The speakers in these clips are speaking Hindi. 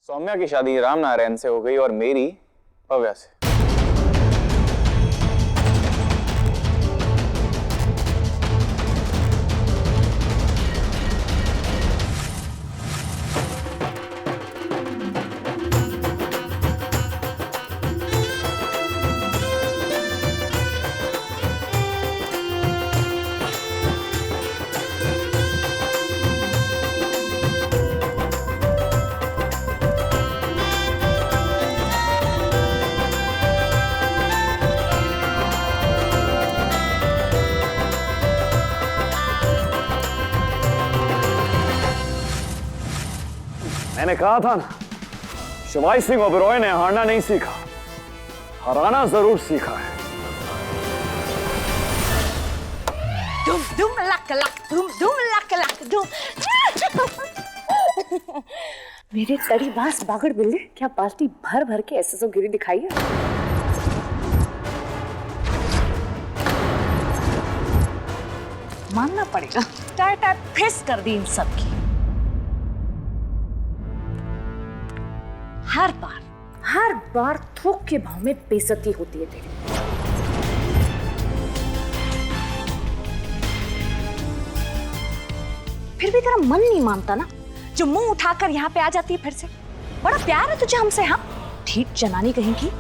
सौम्या की शादी राम नारायण से हो गई और मेरी भव्या से। मैंने कहा था ना, शिवाजी सिंह ओबेरॉय ने हारना नहीं सीखा, हराना जरूर सीखा है। धूम धूम लक लक धूम धूम लक लक धूम। मेरे तड़ी बांस बागड़ बिल्ले, क्या बाल्टी भर भर के एसएसओ गिरी दिखाई है? मानना पड़ेगा, टाइट टाइट फेस कर दी इन सब की। हर बार थोक के भाव में बेइज्जती होती है तेरी। फिर भी तेरा मन नहीं मानता ना, जो मुंह उठाकर यहाँ पे आ जाती है फिर से। बड़ा प्यार है तुझे हमसे, हाँ? ठीक जनानी कहेंगी।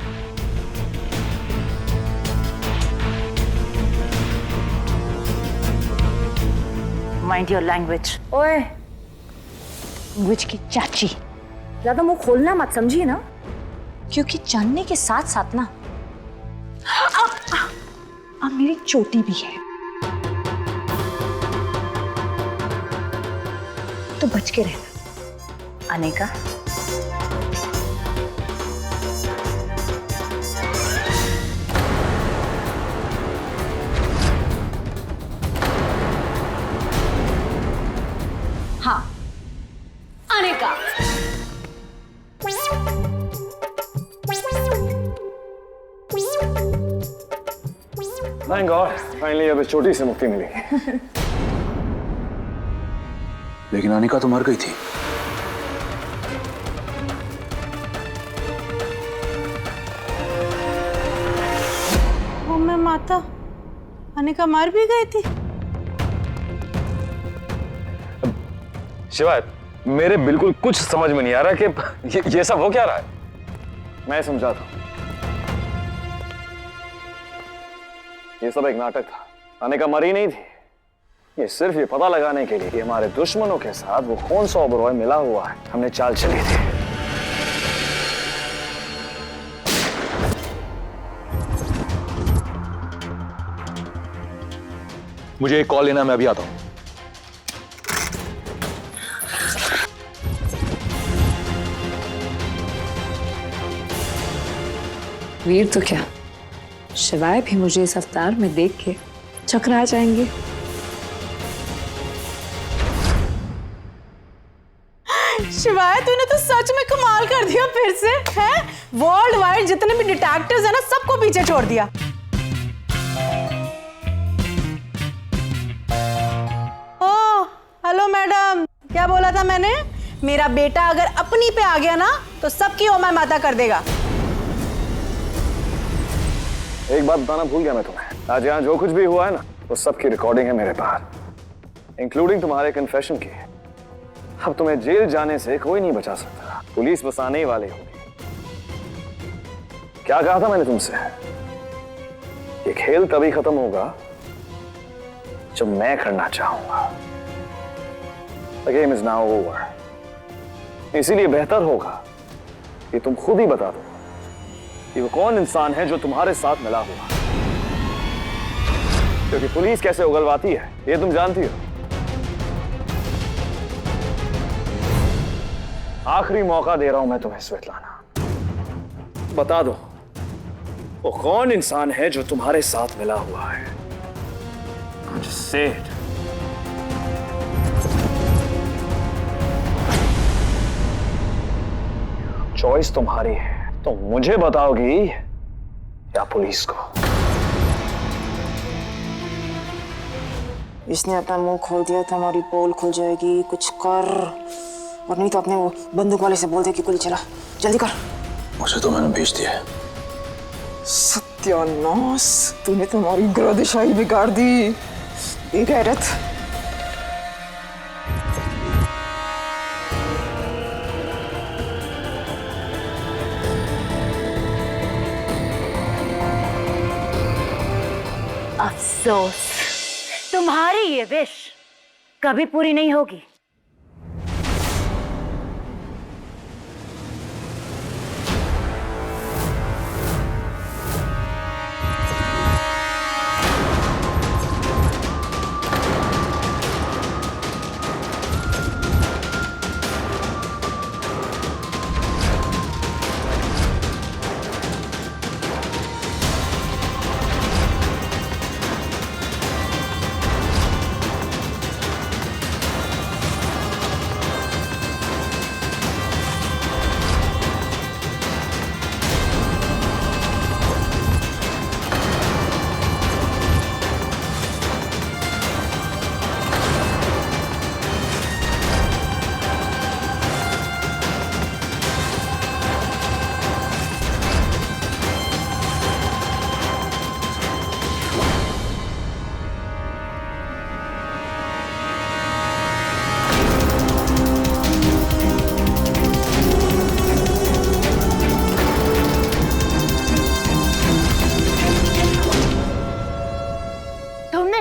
Mind your language. ओए, लैंग्वेज की चाची। ज्यादा मुंह खोलना मत, समझिए ना? क्योंकि जानने के साथ साथ ना अब मेरी चोटी भी है, तो बच के रहना। अनेका, हाँ अनेका। Thank God, finally अब इस चोटी से मुक्ति मिली। लेकिन अनिका तो मर गई थी। ओ मैं माता, अनिका मर भी गई थी। शिवाय, मेरे बिल्कुल कुछ समझ में नहीं आ रहा कि ये सब हो क्या रहा है। मैं समझाता हूँ। ये सब एक नाटक था। अनिका मरी नहीं थी। ये सिर्फ ये पता लगाने के लिए कि हमारे दुश्मनों के साथ वो कौन सा ओबेरॉय मिला हुआ है, हमने चाल चली थी। मुझे एक कॉल लेना, मैं अभी आता हूं। वीर तो क्या, शिवाय भी मुझे इस अवतार में देख के चकरा जाएंगे। शिवाय, तूने तो सच में कमाल कर दिया फिर से, हैं? वर्ल्ड वाइड जितने भी डिटेक्टिव्स हैं ना, सबको पीछे छोड़ दिया। ओह, हेलो मैडम, क्या बोला था मैंने? मेरा बेटा अगर अपनी पे आ गया ना, तो सबकी ओ मैं माता कर देगा। एक बात बताना भूल गया मैं तुम्हें। आज यहाँ जो कुछ भी हुआ है ना, वो सबकी रिकॉर्डिंग है मेरे पास, इंक्लूडिंग तुम्हारे कन्फेशन की। अब तुम्हें जेल जाने से कोई नहीं बचा सकता, पुलिस बस आने ही वाली होगी। क्या कहा था मैंने तुमसे? ये खेल तभी खत्म होगा जब मैं करना चाहूंगा। The game is now over. इसीलिए बेहतर होगा कि तुम खुद ही बता दो कि वो कौन इंसान है जो तुम्हारे साथ मिला हुआ। क्योंकि पुलिस कैसे उगलवाती है ये तुम जानती हो। आखिरी मौका दे रहा हूं मैं तुम्हें स्वेतलाना, बता दो वो कौन इंसान है जो तुम्हारे साथ मिला हुआ है। Just say it. चॉइस तुम्हारी है, तो मुझे बताओगी या पुलिस को? इसने अपना मुंह खोल दिया तो हमारी पोल खुल जाएगी। कुछ कर और नहीं तो अपने वो बंदूक वाले से बोल दे कि गोली चला। जल्दी कर। उसे तो मैंने भेज दिया है। सत्यानाश, तूने तुम्हारी गर्दिशाई बिगाड़ दी बेगैरत। अफसोस, तुम्हारी ये विश कभी पूरी नहीं होगी।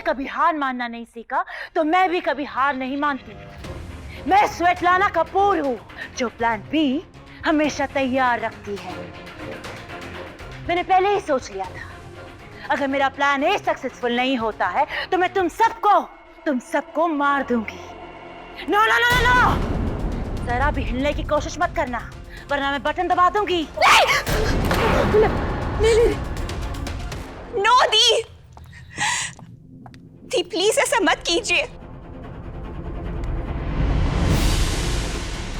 कभी हार मानना नहीं सीखा तो मैं भी कभी हार नहीं मानती। मैं स्वेटलाना कपूर हूँ जो प्लान बी हमेशा तैयार रखती है। मैंने पहले ही सोच लिया था अगर मेरा प्लान ए सक्सेसफुल नहीं होता है तो मैं तुम सबको मार दूंगी। नो नो नो नो, जरा भी हिलने की कोशिश मत करना वरना मैं बटन दबा दूंगी। नो दी, प्लीज ऐसा मत कीजिए।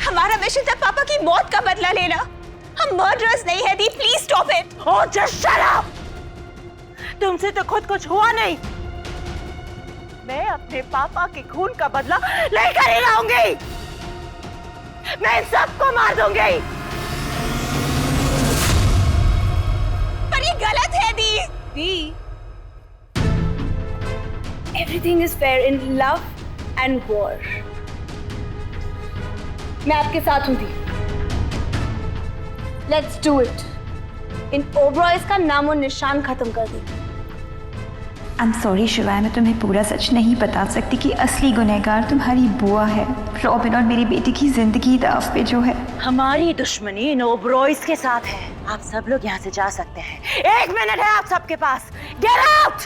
हमारा मिशन था पापा की मौत का बदला लेना। हम मर्डरर्स नहीं है दी, please stop it. Oh just shut up. तुमसे तो खुद कुछ हुआ नहीं। मैं अपने पापा के खून का बदला लेकर ही रहूंगी। मैं सबको मार दूंगी। पर ये गलत है दी। Everything is fair in love and war. मैं आपके साथ हूँ दी। Let's do it. इन ओबरॉयज का नामो निशान खत्म कर दी। I'm sorry शिवाय, मैं तुम्हें पूरा सच नहीं बता सकती कि असली गुनहगार तुम्हारी बुआ है। रॉबिन और मेरी बेटी की जिंदगी दांव पे जो है। हमारी दुश्मनी इन ओबरॉयज के साथ है। आप सब लोग यहाँ से जा सकते हैं। 1 मिनट है आप सबके पास। Get out!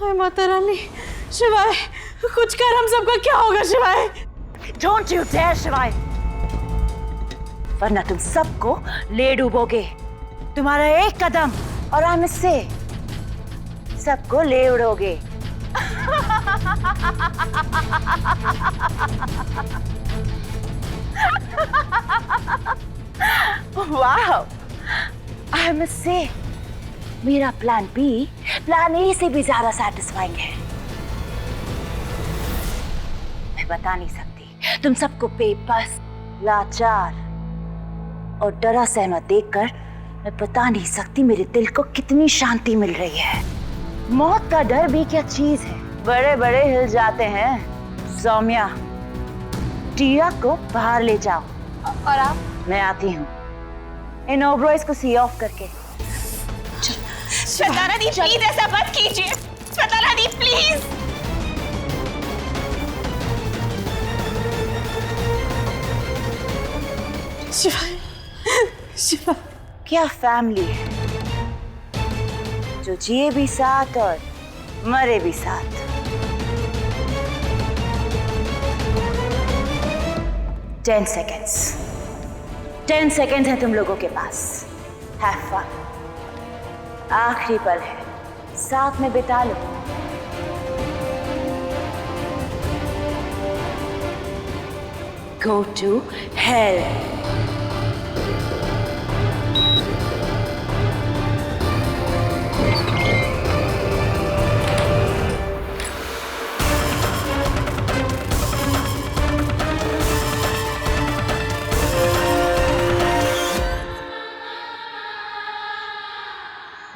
हाय माता रानी, शिवाय कुछ कर, हम सबका क्या होगा शिवाय? Don't you dare शिवाय, वरना तुम सबको ले डूबोगे। तुम्हारा एक कदम और हम इससे सबको ले उड़ोगे। वाह, आई मस्ट से मेरा प्लान बी प्लान ए से भी ज्यादा सैटिस्फाइंग है। मैं बता नहीं सकती, तुम सबको बेबस, लाचार और डरा सहमा देखकर मैं बता नहीं सकती मेरे दिल को कितनी शांति मिल रही है। मौत का डर भी क्या चीज है, बड़े बड़े हिल जाते हैं। सौम्या, टिया को बाहर ले जाओ। और आप? मैं आती हूँ इन ओबरॉयज को सी ऑफ करके। श्वेताना दी प्लीज ऐसा मत कीजिए। श्वेताना दी प्लीज। शिवाय, शिवाय क्या फैमिली है जो जिए भी साथ और मरे भी साथ। टेन सेकेंड्स है तुम लोगों के पास। Have fun. आखिरी पल है, साथ में बिता लो। Go to hell.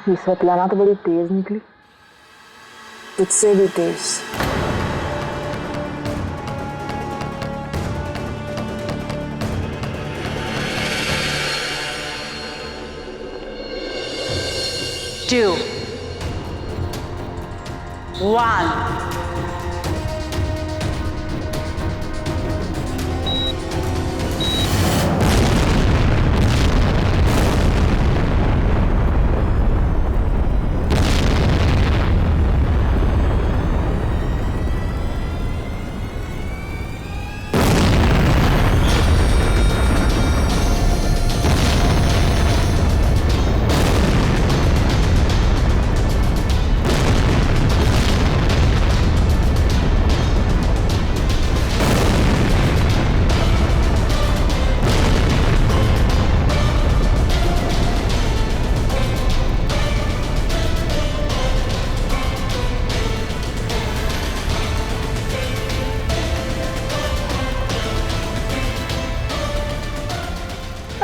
ये svetlana तो बड़ी तेज निकली, तुझसे भी तेज। Two. One.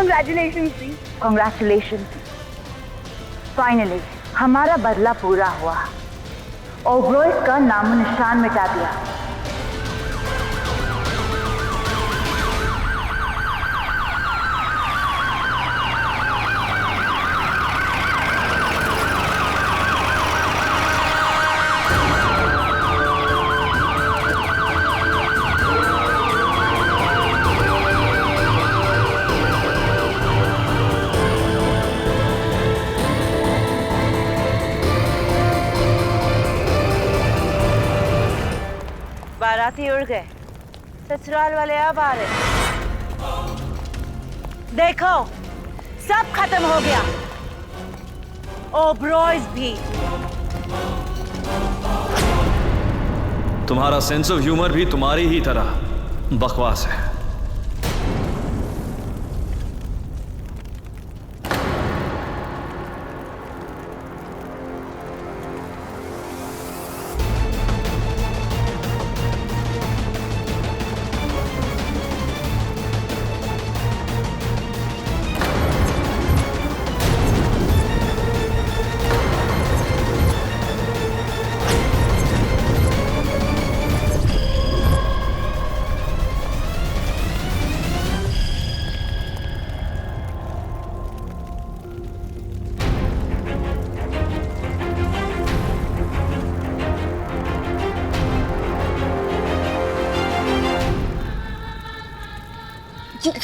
Congratulations जी। Congratulations. Finally, हमारा बदला पूरा हुआ। ओब्रॉयज का नामो निशान मिटा दिया। बाराती उड़ गए, ससुराल वाले अब आ रहे। देखो, सब खत्म हो गया, ओब्रॉयज भी। तुम्हारा सेंस ऑफ ह्यूमर भी तुम्हारी ही तरह बकवास है।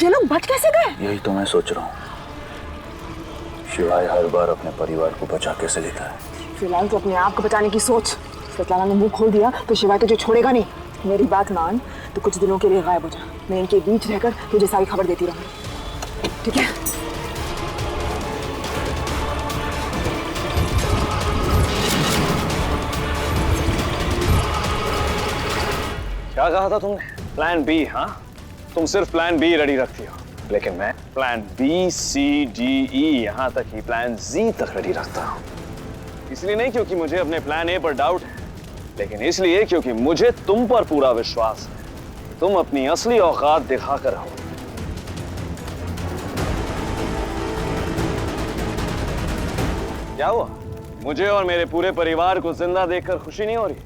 ये लोग बच कैसे गए? यही तो मैं सोच रहा हूँ। शिवाय हर बार अपने परिवार को बचा कैसे लेता है। फिलहाल तो अपने आप को बचाने की सोच। svetlana ने मुंह खोल दिया तो शिवाय तुझे छोड़ेगा नहीं। मेरी बात मान, तो कुछ दिनों के लिए गायब हो जा। मैं इनके बीच रहकर तुझे सारी खबर देती रहूंगी, ठीक है? क्या कहा था तुमने? Plan B? हाँ, तुम सिर्फ प्लान बी रेडी रखती हो, लेकिन मैं प्लान बी, सी, डी, ई, यहां तक ही प्लान जी तक रेडी रखता हूं। इसलिए नहीं क्योंकि मुझे अपने प्लान ए पर डाउट है, लेकिन इसलिए क्योंकि मुझे तुम पर पूरा विश्वास है। तुम अपनी असली औकात दिखाकर रहो। क्या हुआ? मुझे और मेरे पूरे परिवार को जिंदा देखकर खुशी नहीं हो रही?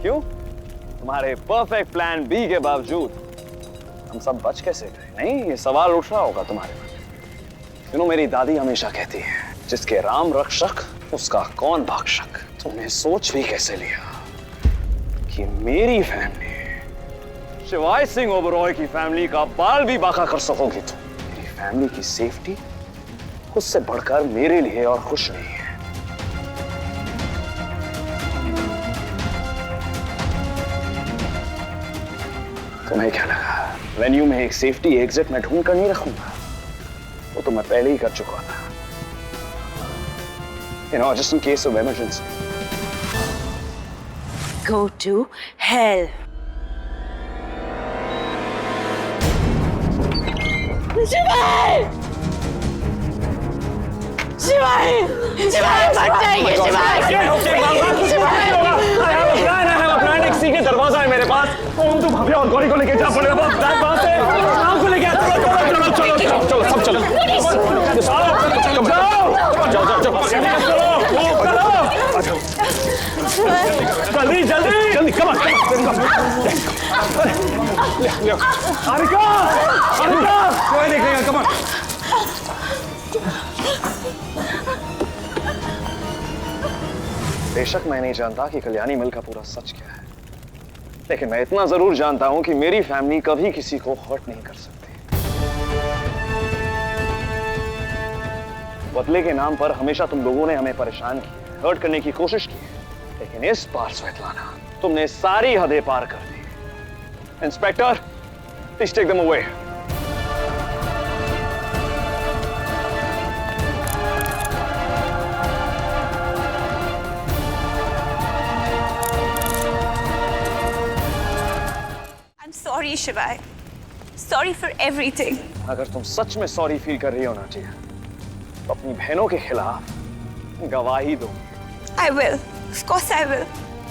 क्यों? तुम्हारे परफेक्ट प्लान बी के बावजूद हम सब बच कैसे गए? नहीं, ये सवाल उठ रहा होगा तुम्हारे मन। सुनो, मेरी दादी हमेशा कहती है, जिसके राम रक्षक उसका कौन भक्षक। तुमने सोच भी कैसे लिया कि मेरी फैमिली, शिवाय सिंह ओबरॉय की फैमिली का बाल भी बाका कर सकोगी तुम? मेरी फैमिली की सेफ्टी उससे बढ़कर मेरे लिए और खुश नहीं है। तुम्हें क्या लगा वेन्यू में एक सेफ्टी एग्जिट मैं ढूंढ कर नहीं रखूंगा? वो तो मैं पहले ही कर चुका था। You know, just in case of emergency. Go to hell. शिवाय शिवाय शिवाय मर जाएंगे शिवाय दरवाजा है मेरे पास। ओम तू भव्या और गौरी को लेके जा पड़ेगा। नाम को लेके चलो चलो चलो चलो सब चलो जल्दी जल्दी जल्दी कम हारिका हारिका कोई देख लेगा कम बेशक मैं नहीं जानता कि कल्याणी मिल का पूरा सच क्या है, लेकिन मैं इतना जरूर जानता हूं कि मेरी फैमिली कभी किसी को हर्ट नहीं कर सकती। बदले के नाम पर हमेशा तुम लोगों ने हमें परेशान किया, हर्ट करने की कोशिश की, लेकिन इस बार स्वेतलाना तुमने सारी हदें पार कर दी। Inspector, please take them away. Sorry Shivay, sorry for everything. अगर तुम सच में सॉरी फील कर रही हो ना जिया, तो अपनी बहनों के खिलाफ गवाही दो। I will, of course I will.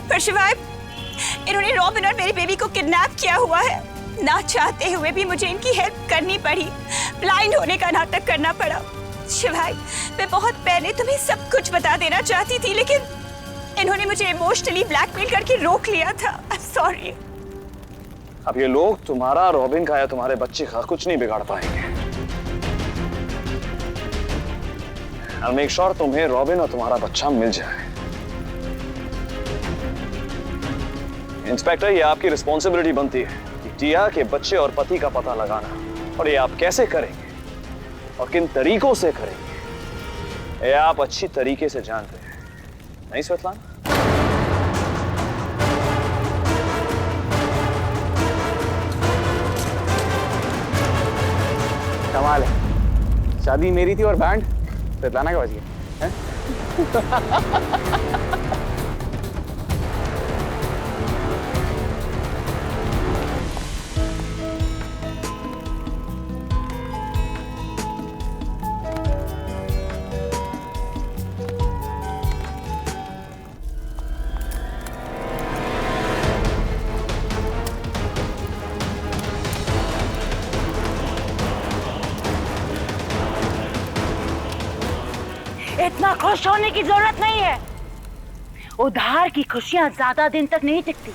पर शिवाय, इन्होंने रॉबिन और मेरी बेबी को किडनैप किया हुआ है। ना चाहते हुए भी मुझे इनकी हेल्प करनी पड़ी, ब्लाइंड होने का नाटक करना पड़ा। शिवाय, मैं बहुत पहले तुम्हें सब कुछ बता देना चाहती थी, लेकिन इन्होंने मुझे इमोशनली ब्लैकमेल करके रोक लिया था। I'm sorry. अब ये लोग तुम्हारा, रॉबिन का या तुम्हारे बच्चे का कुछ नहीं बिगाड़ पाएंगे। I'll make sure तुम्हें रॉबिन और तुम्हारा बच्चा मिल जाए। इंस्पेक्टर, ये आपकी रिस्पॉन्सिबिलिटी बनती है कि टिया के बच्चे और पति का पता लगाना, और ये आप कैसे करेंगे और किन तरीकों से करेंगे, ये आप अच्छी तरीके से जानते हैं, नहीं स्वेतलाना? कमाल है, शादी मेरी थी और बैंड स्वेतलाना का बज गया। इतना खुश होने की जरूरत नहीं है। उधार की खुशियां ज्यादा दिन तक नहीं टिकती।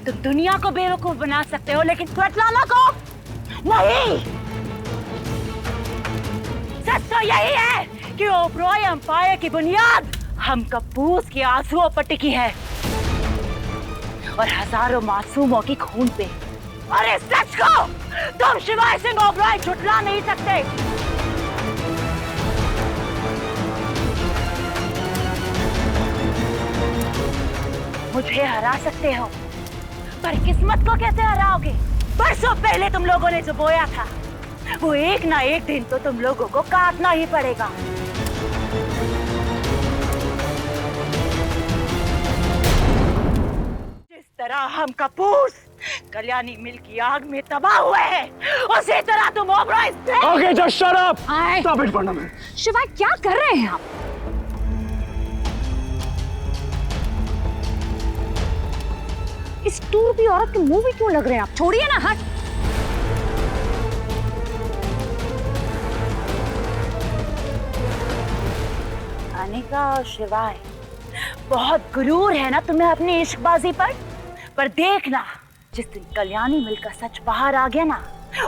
तुम दुनिया को बेवकूफ बना सकते हो, लेकिन स्वेतलाना को नहीं। सच तो यही है कि ओबरॉय एम्पायर की बुनियाद हम कपूस के आंसुओं पर टिकी है और हजारों मासूमों की खून पे। और इस सच को तुम शिवाय सिंह ओबरॉय झुठला नहीं सकते। मुझे हरा सकते हो, पर किस्मत को कैसे हराओगे? बरसों पहले तुम लोगों ने जो बोया था, वो एक ना एक दिन तो तुम लोगों को काटना ही पड़ेगा। जिस तरह हम कपूस कल्याणी मिल की आग में तबाह हुए हैं, उसी तरह तुम ओबरॉय से। Okay, just shut up. Stop it, Barnum. शिवाय, क्या कर रहे हैं आप? इस टूर की औरत के मुंह भी क्यों लग रहे हैं आप? छोड़िए ना, हट। अनिका और शिवाय, बहुत गुरूर है ना तुम्हें अपनी इश्कबाजी पर देखना, जिस दिन कल्याणी मिल का सच बाहर आ गया ना,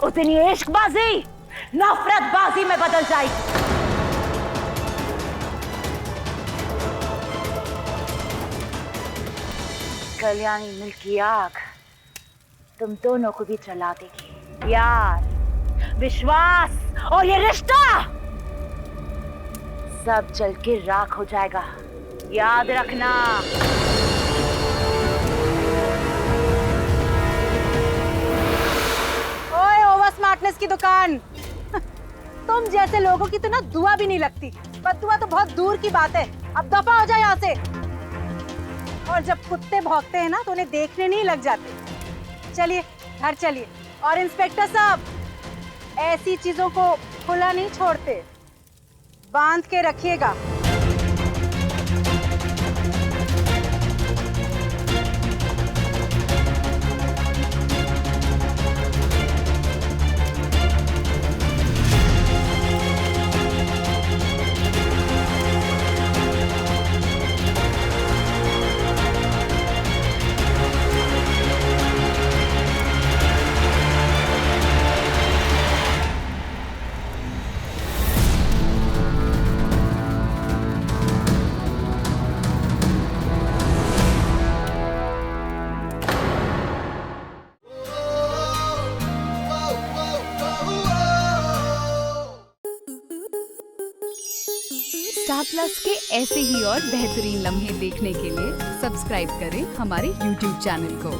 उस दिन ये इश्कबाजी नफरतबाजी में बदल जाएगी। कल्याणी मिल की आग तुम दोनों को भी जला देगी। प्यार, विश्वास और ये रिश्ता सब जल के राख हो जाएगा, याद रखना। ओए ओवर स्मार्टनेस की दुकान, तुम जैसे लोगों की तो ना दुआ भी नहीं लगती, बददुआ तो बहुत दूर की बात है। अब दफा हो जाए यहाँ से। और जब कुत्ते भौंकते हैं ना तो उन्हें देखने नहीं लग जाते। चलिए घर चलिए, और इंस्पेक्टर साहब, ऐसी चीजों को खुला नहीं छोड़ते, बांध के रखिएगा। स्टार प्लस के ऐसे ही और बेहतरीन लम्हे देखने के लिए सब्सक्राइब करें हमारे YouTube चैनल को।